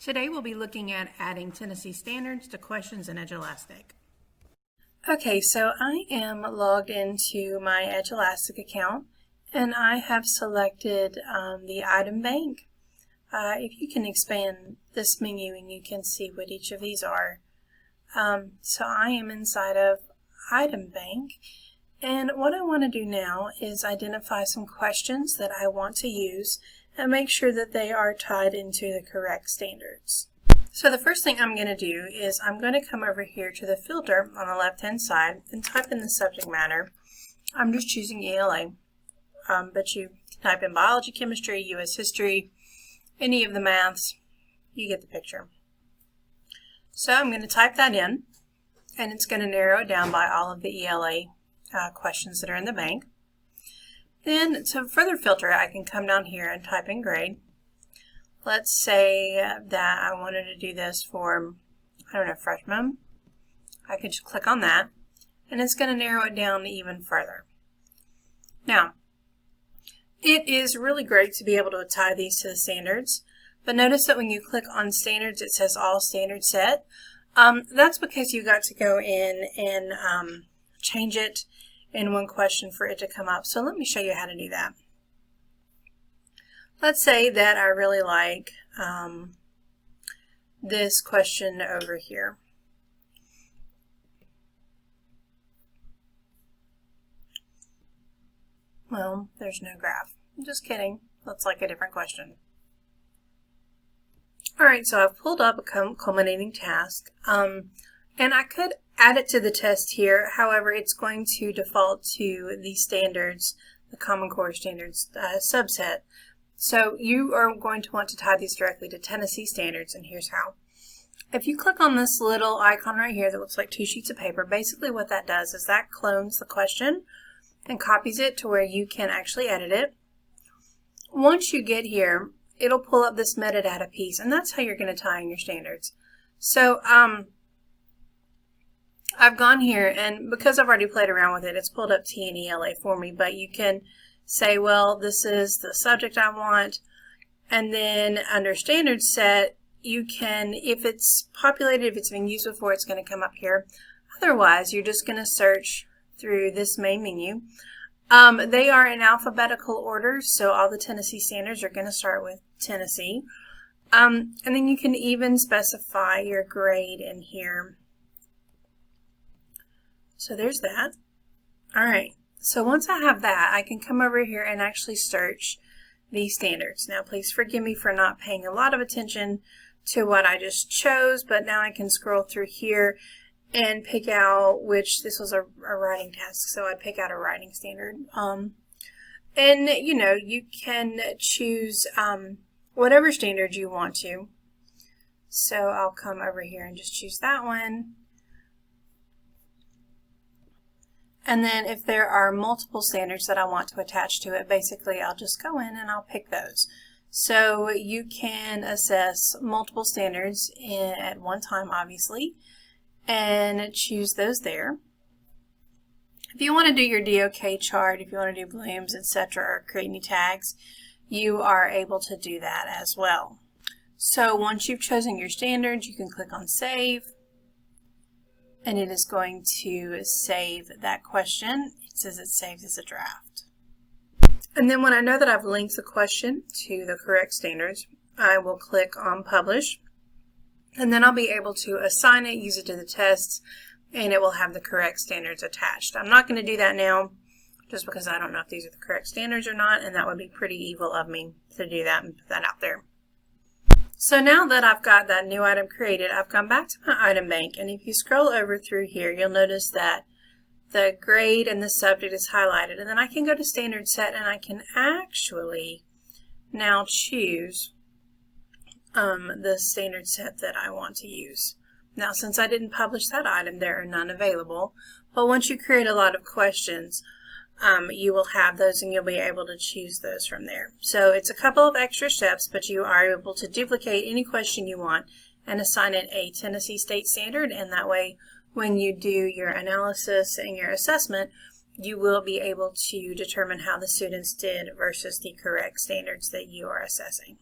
Today we'll be looking at adding Tennessee standards to questions in Edulastic. Okay, so I am logged into my Edulastic account and I have selected the item bank. If you can expand this menu and you can see what each of these are. So I am inside of item bank, and what I want to do now is identify some questions that I want to use and make sure that they are tied into the correct standards. So the first thing I'm going to do is I'm going to come over here to the filter on the left hand side and type in the subject matter. I'm just choosing ELA, but you type in biology, chemistry, US history, any of the maths, you get the picture. So I'm going to type that in, and it's going to narrow it down by all of the ELA questions that are in the bank. Then to further filter, I can come down here and type in grade. Let's say that I wanted to do this for, I don't know, freshmen. I could just click on that, and it's going to narrow it down even further. Now, it is really great to be able to tie these to the standards, but notice that when you click on standards, it says all standards set. That's because you got to go in and change it in one question for it to come up. So let me show you how to do that. Let's say that I really like this question over here. Well, there's no graph. I'm just kidding. That's like a different question. Alright, so I've pulled up a culminating task, and I could add it to the test here. However, it's going to default to the standards, the Common Core Standards subset. So you are going to want to tie these directly to Tennessee standards, and here's how. If you click on this little icon right here that looks like two sheets of paper, basically what that does is that clones the question and copies it to where you can actually edit it. Once you get here, it'll pull up this metadata piece, and that's how you're going to tie in your standards. So I've gone here, and because I've already played around with it, it's pulled up T and ELA for me, but you can say, well, this is the subject I want, and then under standards set, you can, if it's populated, if it's been used before, it's going to come up here. Otherwise, you're just going to search through this main menu. They are in alphabetical order, so all the Tennessee standards are going to start with Tennessee. And then you can even specify your grade in here. So there's that. Alright, so once I have that, I can come over here and actually search these standards. Now please forgive me for not paying a lot of attention to what I just chose, but now I can scroll through here and pick out which, this was a writing task, so I'd pick out a writing standard. And you know, you can choose whatever standard you want to. So I'll come over here and just choose that one. And then if there are multiple standards that I want to attach to it, basically I'll just go in and I'll pick those. So you can assess multiple standards at one time, obviously, and choose those there. If you want to do your DOK chart, if you want to do blooms, etc., or create any tags, you are able to do that as well. So once you've chosen your standards, you can click on Save, and it is going to save that question. It says it saves as a draft. And then when I know that I've linked the question to the correct standards, I will click on Publish. And then I'll be able to assign it, use it to the tests, and it will have the correct standards attached. I'm not going to do that now just because I don't know if these are the correct standards or not, and that would be pretty evil of me to do that and put that out there. So now that I've got that new item created, I've gone back to my item bank, and if you scroll over through here, you'll notice that the grade and the subject is highlighted, and then I can go to standard set and I can actually now choose the standard set that I want to use. Now, since I didn't publish that item, there are none available, but once you create a lot of questions, you will have those and you'll be able to choose those from there. So it's a couple of extra steps, but you are able to duplicate any question you want and assign it a Tennessee state standard, and that way when you do your analysis and your assessment, you will be able to determine how the students did versus the correct standards that you are assessing.